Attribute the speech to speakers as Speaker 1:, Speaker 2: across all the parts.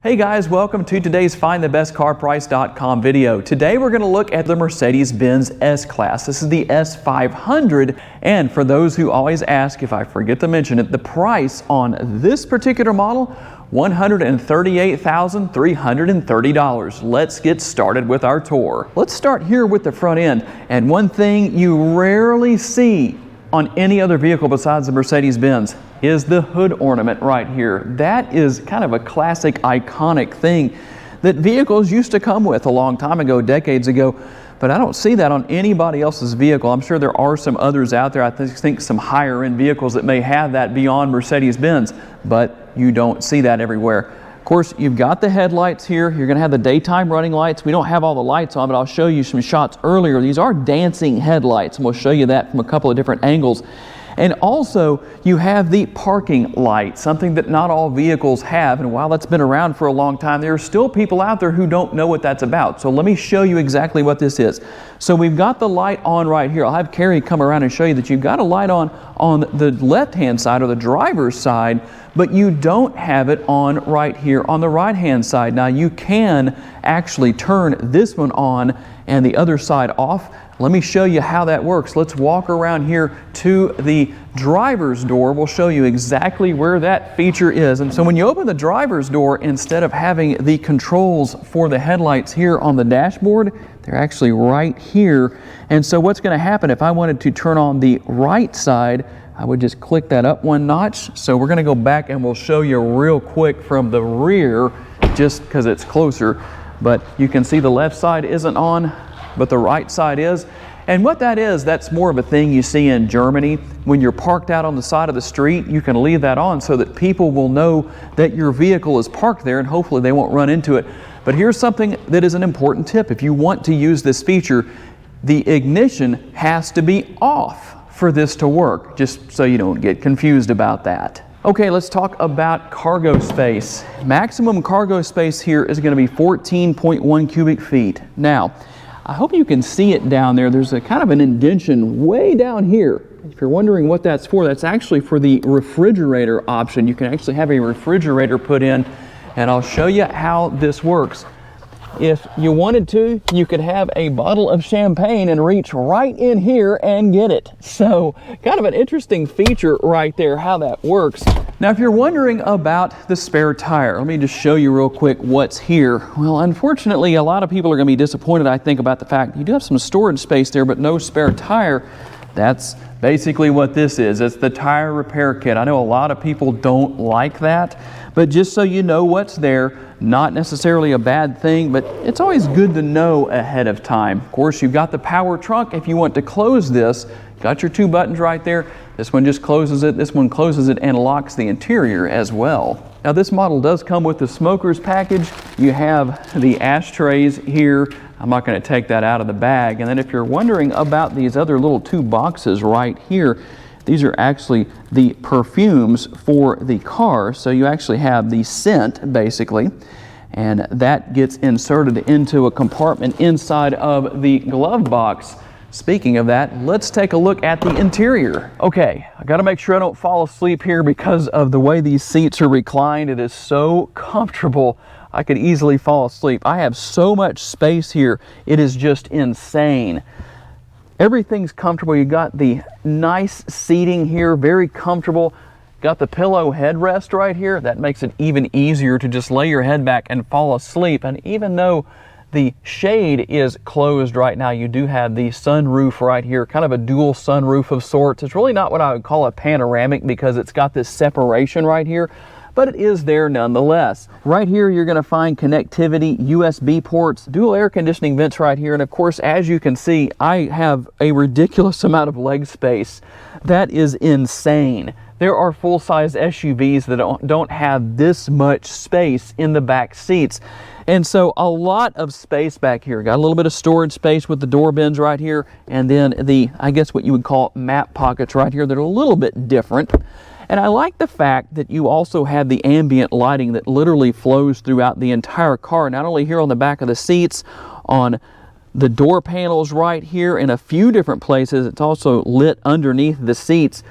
Speaker 1: Hey guys, welcome to today's FindTheBestCarPrice.com video. Today we're going to look at the Mercedes-Benz S-Class. This is the S500, and for those who always ask if I forget to mention it, the price on this particular model, $138,330. Let's get started with our tour. Let's start here with the front end, and one thing you rarely see on any other vehicle besides the Mercedes-Benz is the hood ornament right here. That is kind of a classic, iconic thing that vehicles used to come with a long time ago, decades ago, but I don't see that on anybody else's vehicle. I'm sure there are some others out there. I think some higher end vehicles that may have that beyond Mercedes-Benz, but you don't see that everywhere. Of course, you've got the headlights here. You're going to have the daytime running lights. We don't have all the lights on, but I'll show you some shots earlier. These are dancing headlights, and we'll show you that from a couple of different angles. And also, you have the parking light, something that not all vehicles have. And while that's been around for a long time, there are still people out there who don't know what that's about. So let me show you exactly what this is. So we've got the light on right here. I'll have Carrie come around and show you that you've got a light on the left-hand side or the driver's side, but you don't have it on right here on the right-hand side. Now you can actually turn this one on and the other side off. Let me show you how that works. Let's walk around here to the driver's door. We'll show you exactly where that feature is. And so when you open the driver's door, instead of having the controls for the headlights here on the dashboard, they're actually right here. And so what's going to happen if I wanted to turn on the right side, I would just click that up one notch. So we're going to go back and we'll show you real quick from the rear just because it's closer. But you can see the left side isn't on, but the right side is. And what that is, that's more of a thing you see in Germany. When you're parked out on the side of the street, you can leave that on so that people will know that your vehicle is parked there, and hopefully they won't run into it. But here's something that is an important tip. If you want to use this feature, the ignition has to be off for this to work, just so you don't get confused about that. Okay, let's talk about cargo space. Maximum cargo space here is going to be 14.1 cubic feet. Now, I hope you can see it down there. There's a kind of an indention way down here. If you're wondering what that's for, that's actually for the refrigerator option. You can actually have a refrigerator put in, and I'll show you how this works. If you wanted to, you could have a bottle of champagne and reach right in here and get it. So kind of an interesting feature right there, how that works. Now, if you're wondering about the spare tire, let me just show you real quick what's here. Well, unfortunately, a lot of people are going to be disappointed, I think, about the fact you do have some storage space there, but no spare tire. That's basically what this is. It's the tire repair kit. I know a lot of people don't like that, but just so you know what's there, not necessarily a bad thing, but it's always good to know ahead of time. Of course, you've got the power trunk. If you want to close this, got your two buttons right there. This one just closes it, this one closes it and locks the interior as well. Now this model does come with the smoker's package. You have the ashtrays here. I'm not going to take that out of the bag. And then if you're wondering about these other little two boxes right here, these are actually the perfumes for the car. So you actually have the scent basically, and that gets inserted into a compartment inside of the glove box. Speaking of that, let's take a look at the interior. Okay, I got to make sure I don't fall asleep here because of the way these seats are reclined. It is so comfortable, I could easily fall asleep. I have so much space here, it is just insane. Everything's comfortable. You got the nice seating here, very comfortable. Got the pillow headrest right here. That makes it even easier to just lay your head back and fall asleep. And even though the shade is closed right now, you do have the sunroof right here, kind of a dual sunroof of sorts. It's really not what I would call a panoramic because it's got this separation right here, but it is there nonetheless. Right here, you're going to find connectivity, USB ports, dual air conditioning vents right here. And of course, as you can see, I have a ridiculous amount of leg space. That is insane. There are full-size SUVs that don't have this much space in the back seats. And so a lot of space back here. Got a little bit of storage space with the door bins right here, and then the, I guess what you would call map pockets right here that are a little bit different. And I like the fact that you also have the ambient lighting that literally flows throughout the entire car, not only here on the back of the seats, on the door panels right here in a few different places. It's also lit underneath the seats.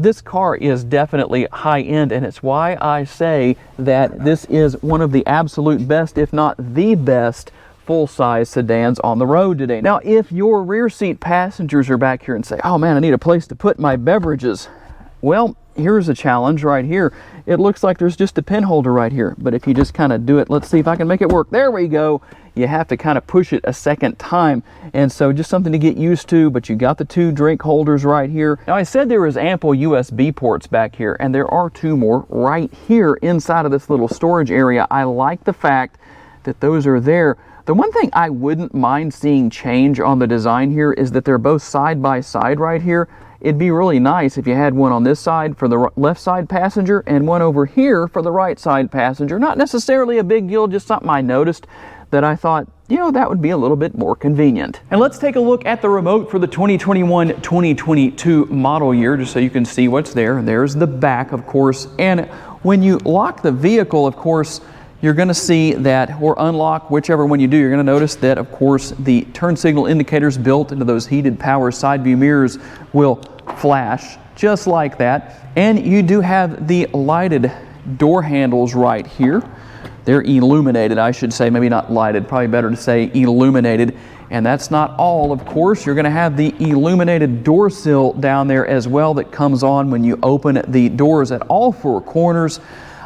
Speaker 1: this car is definitely high-end, and it's why I say that this is one of the absolute best, if not the best, full-size sedans on the road today. Now, if your rear seat passengers are back here and say, oh man, I need a place to put my beverages, well, here's a challenge right here. It looks like there's just a pen holder right here, but if you just kind of do it, let's see if I can make it work. There we go. You have to kind of push it a second time, and so just something to get used to, but you got the 2 drink holders right here. Now, I said there was ample USB ports back here, and there are 2 more right here inside of this little storage area. I like the fact that those are there. The one thing I wouldn't mind seeing change on the design here is that they're both side by side right here. It'd be really nice if you had one on this side for the left side passenger and one over here for the right side passenger. Not necessarily a big deal, just something I noticed that I thought, you know, that would be a little bit more convenient. And let's take a look at the remote for the 2021-2022 model year, just so you can see what's there. There's the back, of course, and when you lock the vehicle, of course, you're going to see that, or unlock, whichever one you do, you're going to notice that, of course, the turn signal indicators built into those heated power side view mirrors will flash just like that. And you do have the lighted door handles right here. They're illuminated, I should say, maybe not lighted, probably better to say illuminated. And that's not all, of course. You're going to have the illuminated door sill down there as well that comes on when you open the doors at all 4 corners.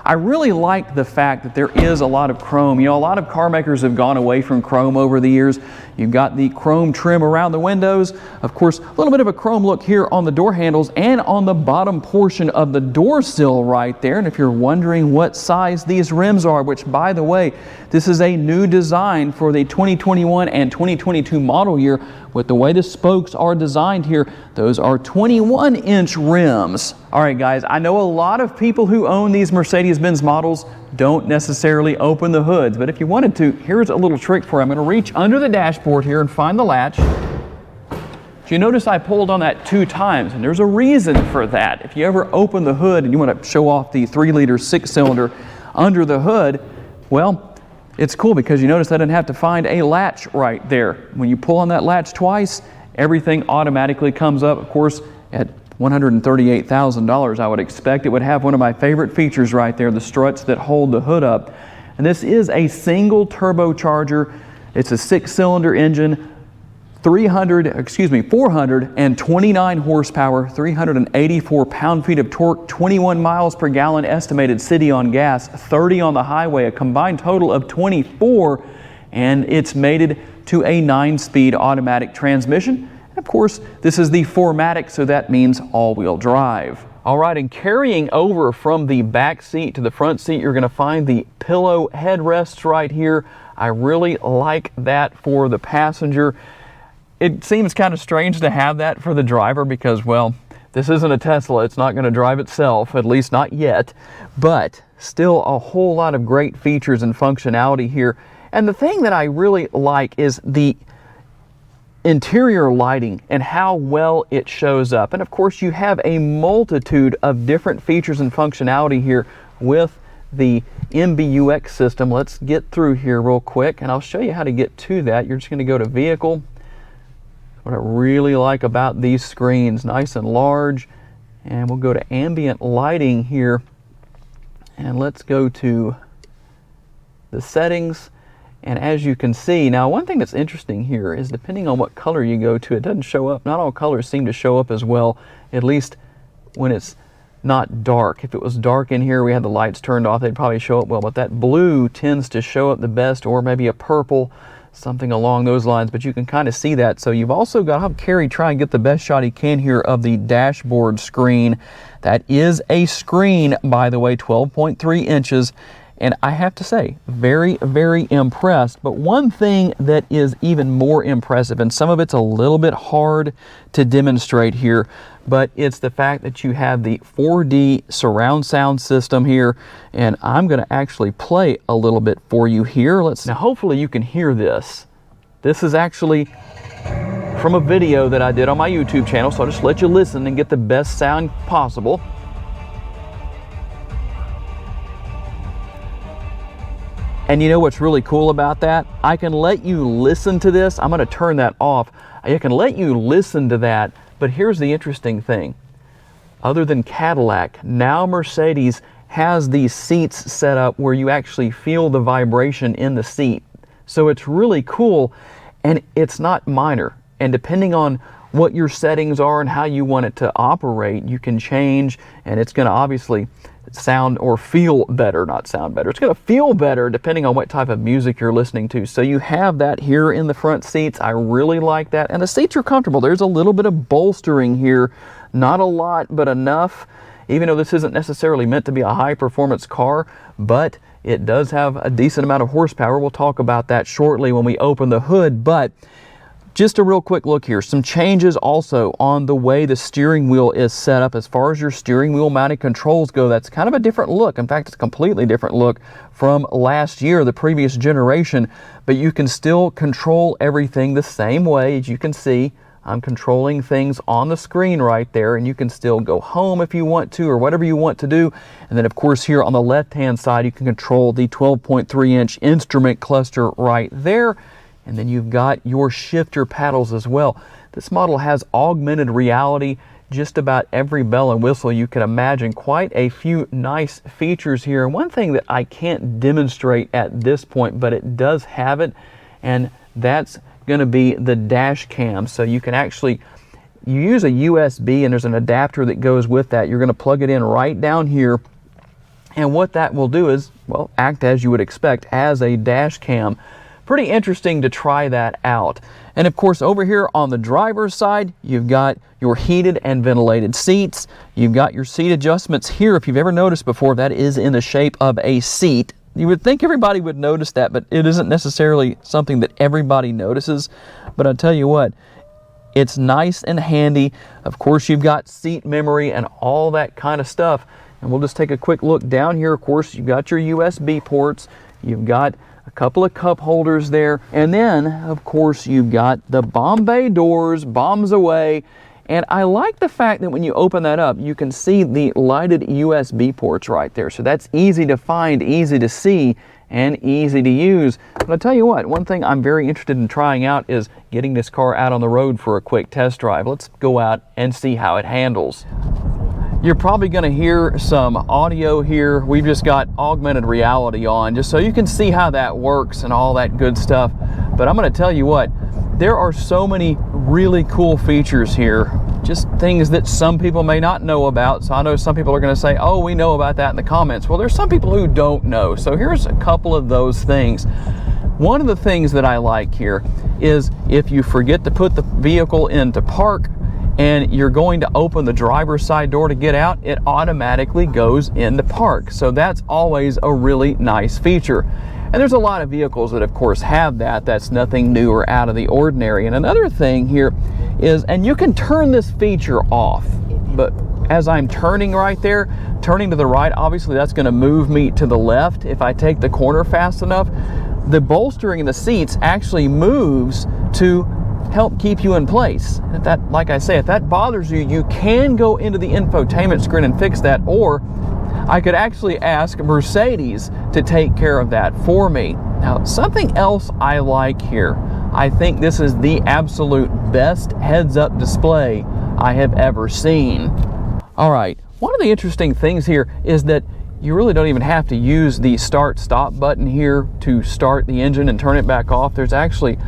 Speaker 1: I really like the fact that there is a lot of chrome. You know, a lot of car makers have gone away from chrome over the years. You've got the chrome trim around the windows. Of course, a little bit of a chrome look here on the door handles and on the bottom portion of the door sill right there. And if you're wondering what size these rims are, which, by the way, this is a new design for the 2021 and 2022 model year. With the way the spokes are designed here, those are 21-inch rims. All right, guys, I know a lot of people who own these Mercedes-Benz models don't necessarily open the hoods, but if you wanted to, here's a little trick for you. I'm going to reach under the dashboard here and find the latch. You notice I pulled on that 2 times, and there's a reason for that. If you ever open the hood and you want to show off the 3-liter 6-cylinder under the hood, well, it's cool because you notice I didn't have to find a latch right there. When you pull on that latch twice, everything automatically comes up. Of course, at $138,000, I would expect it would have one of my favorite features right there, the struts that hold the hood up. And this is a single turbocharger. It's a 6-cylinder engine, 429 horsepower, 384 pound-feet of torque, 21 miles per gallon estimated city on gas, 30 on the highway, a combined total of 24, and it's mated to a 9-speed automatic transmission. And of course, this is the 4MATIC, so that means all-wheel drive. All right, and carrying over from the back seat to the front seat, you're going to find the pillow headrests right here. I really like that for the passenger. It seems kind of strange to have that for the driver because, well, this isn't a Tesla. It's not going to drive itself, at least not yet. But still a whole lot of great features and functionality here. And the thing that I really like is the interior lighting and how well it shows up. And of course, you have a multitude of different features and functionality here with the MBUX system. Let's get through here real quick, and I'll show you how to get to that. You're just going to go to Vehicle. What I really like about these screens, nice and large, and we'll go to ambient lighting here, and let's go to the settings. And as you can see, now one thing that's interesting here is depending on what color you go to, it doesn't show up. Not all colors seem to show up as well, at least when it's not dark. If it was dark in here, we had the lights turned off, they'd probably show up well, but that blue tends to show up the best, or maybe a purple, something along those lines, but you can kind of see that. So you've also got to have Kerry try and get the best shot he can here of the dashboard screen. That is a screen, by the way, 12.3 inches. And I have to say, very, very impressed. But one thing that is even more impressive, and some of it's a little bit hard to demonstrate here, but it's the fact that you have the 4D surround sound system here. And I'm going to actually play a little bit for you here. Now, hopefully you can hear this. This is actually from a video that I did on my YouTube channel, so I'll just let you listen and get the best sound possible. And you know what's really cool about that? I can let you listen to this. I'm going to turn that off. I can let you listen to that, but here's the interesting thing. other than Cadillac, now Mercedes has these seats set up where you actually feel the vibration in the seat. So it's really cool, and it's not minor. And depending on what your settings are and how you want it to operate, you can change, and it's going to obviously sound or feel better, not sound better. It's going to feel better depending on what type of music you're listening to. So you have that here in the front seats. I really like that. And the seats are comfortable. There's a little bit of bolstering here. Not a lot, but enough. Even though this isn't necessarily meant to be a high performance car, but it does have a decent amount of horsepower. We'll talk about that shortly when we open the hood. But just a real quick look here. Some changes also on the way the steering wheel is set up. As far as your steering wheel mounted controls go, that's kind of a different look. In fact, it's a completely different look from last year, the previous generation, but you can still control everything the same way. As you can see, I'm controlling things on the screen right there, and you can still go home if you want to, or whatever you want to do. And then of course here on the left-hand side, you can control the 12.3-inch instrument cluster right there. And then you've got your shifter paddles as well. This model has augmented reality, just about every bell and whistle you can imagine. Quite a few nice features here. And one thing that I can't demonstrate at this point, but it does have it, and that's going to be the dash cam. So you can actually, you use a USB, and there's an adapter that goes with that. You're going to plug it in right down here. And what that will do is, well, act as you would expect as a dash cam. Pretty interesting to try that out. And of course, over here on the driver's side, you've got your heated and ventilated seats. You've got your seat adjustments here. If you've ever noticed before, that is in the shape of a seat. You would think everybody would notice that, but it isn't necessarily something that everybody notices. But I'll tell you what, it's nice and handy. Of course, you've got seat memory and all that kind of stuff. And we'll just take a quick look down here. Of course, you've got your USB ports. You've got a couple of cup holders there. And then, of course, you've got the Bombay doors, bombs away. And I like the fact that when you open that up, you can see the lighted USB ports right there. So that's easy to find, easy to see, and easy to use. But I'll tell you what, one thing I'm very interested in trying out is getting this car out on the road for a quick test drive. Let's go out and see how it handles. You're probably going to hear some audio here. We've just got augmented reality on, just so you can see how that works and all that good stuff. But I'm going to tell you what, there are so many really cool features here, just things that some people may not know about. So I know some people are going to say, oh, we know about that in the comments. Well, there's some people who don't know. So here's a couple of those things. One of the things that I like here is if you forget to put the vehicle into park, and you're going to open the driver's side door to get out, it automatically goes into park. So that's always a really nice feature. And there's a lot of vehicles that of course have that. That's nothing new or out of the ordinary. And another thing here is, and you can turn this feature off, but as I'm turning right there, turning to the right, obviously that's going to move me to the left. If I take the corner fast enough, the bolstering in the seats actually moves to help keep you in place. If that, like I say, if that bothers you, you can go into the infotainment screen and fix that, or I could actually ask Mercedes to take care of that for me. Now, something else I like here, I think this is the absolute best heads-up display I have ever seen. All right, one of the interesting things here is that you really don't even have to use the start-stop button here to start the engine and turn it back off. There's actually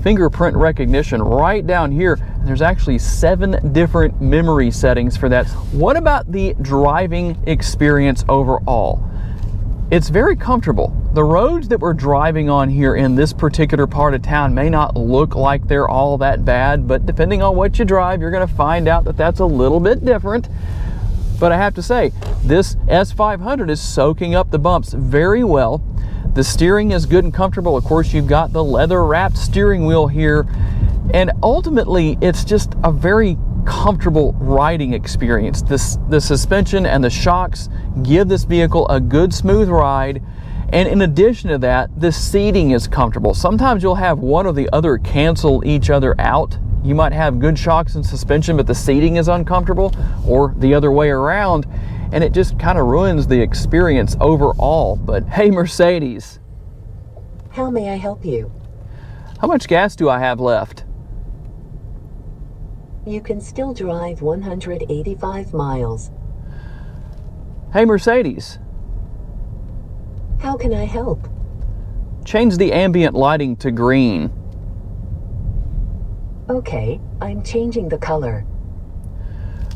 Speaker 1: fingerprint recognition right down here. There's actually 7 different memory settings for that. What about the driving experience overall? It's very comfortable. The roads that we're driving on here in this particular part of town may not look like they're all that bad, but depending on what you drive, you're going to find out that that's a little bit different. But I have to say, this S500 is soaking up the bumps very well. The steering is good and comfortable. Of course, you've got the leather-wrapped steering wheel here. And ultimately, it's just a very comfortable riding experience. The suspension and the shocks give this vehicle a good, smooth ride. And in addition to that, the seating is comfortable. Sometimes you'll have one or the other cancel each other out. You might have good shocks and suspension, but the seating is uncomfortable, or the other way around. And it just kind of ruins the experience overall. But hey, Mercedes.
Speaker 2: How may I help you?
Speaker 1: How much gas do I have left?
Speaker 2: You can still drive 185 miles.
Speaker 1: Hey Mercedes,
Speaker 2: How can I help?
Speaker 1: change the ambient lighting to green.
Speaker 2: Okay, I'm changing the color.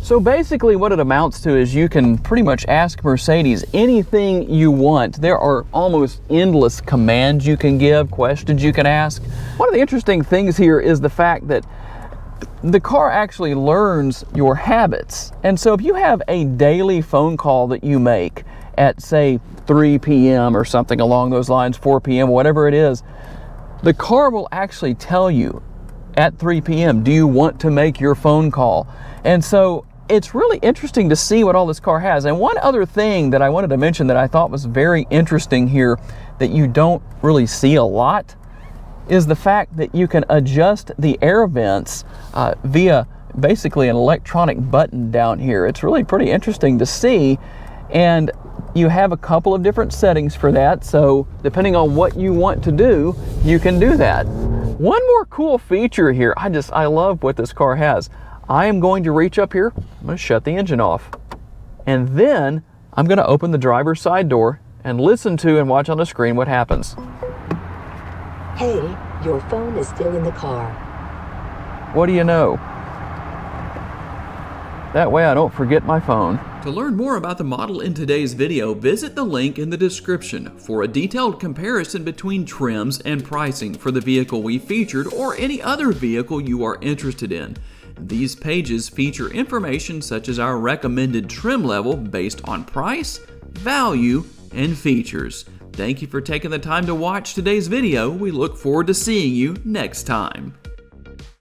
Speaker 1: So basically what it amounts to is you can pretty much ask Mercedes anything you want. There are almost endless commands you can give, questions you can ask. One of the interesting things here is the fact that the car actually learns your habits. And so if you have a daily phone call that you make at say 3 p.m. or something along those lines, 4 p.m., whatever it is, the car will actually tell you at 3 p.m., do you want to make your phone call? And so it's really interesting to see what all this car has. And one other thing that I wanted to mention that I thought was very interesting here that you don't really see a lot is the fact that you can adjust the air vents via basically an electronic button down here. It's really pretty interesting to see, and you have a couple of different settings for that, so depending on what you want to do, you can do that. One more cool feature here, I love what this car has. I am going to reach up here, I'm going to shut the engine off, and then I'm going to open the driver's side door and listen to and watch on the screen what happens.
Speaker 2: Hey, your phone is still in the car.
Speaker 1: What do you know? That way I don't forget my phone.
Speaker 3: To learn more about the model in today's video, visit the link in the description for a detailed comparison between trims and pricing for the vehicle we featured or any other vehicle you are interested in. These pages feature information such as our recommended trim level based on price, value, and features. Thank you for taking the time to watch today's video. We look forward to seeing you next time.